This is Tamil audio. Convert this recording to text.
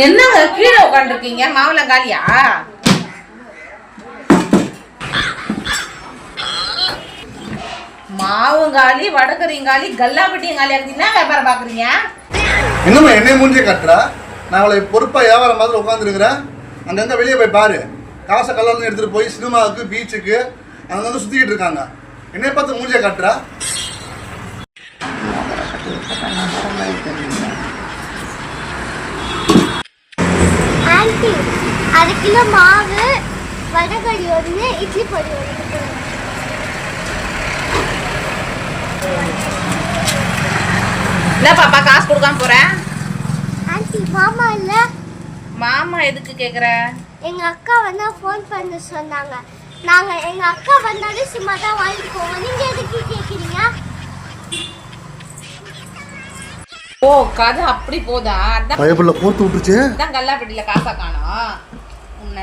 என்னங்க கீழே உட்காந்துருக்கீங்க? மாவுலாம் காலியா? மாவும் காலி, வடகரியும் காலி, கல்லாப்பட்டியும் காலி. என்ன வியாபாரம் பாக்குறீங்க? என்னம்மா என்னை மூஞ்சியை கட்டுறா? நான் அவளை பொறுப்பா வியாபாரம் மாதிரி உட்காந்துருக்கிறேன். அங்கங்க வெளியே போய் பாரு. காசை கல்லூரி எடுத்துட்டு போய் சினிமாவுக்கு, பீச்சுக்கு அங்கங்க சுத்திக்கிட்டு இருக்காங்க. என்னை பார்த்து மூஞ்சியை கட்டுறா? ஆன்ட்டி, 1/2 கிலோ மாவு, வடகரி ஒன்று, இட்லி பொடி ஒன்று. என்ன பாப்பா காசு கொடுக்காம போறேன்? ஆன்ட்டி, மாமா இல்ல? மாமா எதுக்கு கேக்குற? எங்க அக்கா வந்து ஃபோன் பண்ண சொன்னாங்க. நாங்க எங்க அக்கா வந்தாலும் சும்மா தான் வாங்கிட்டு போவோம். நீங்க எதுக்கு கேக்குறீங்க? ஓ, கதை அப்படி போதா? அதான் பயப்புள்ள கோர்த்து விட்டுருச்சு. கல்லாப்பட்டியில காசா காணோம் உன்ன.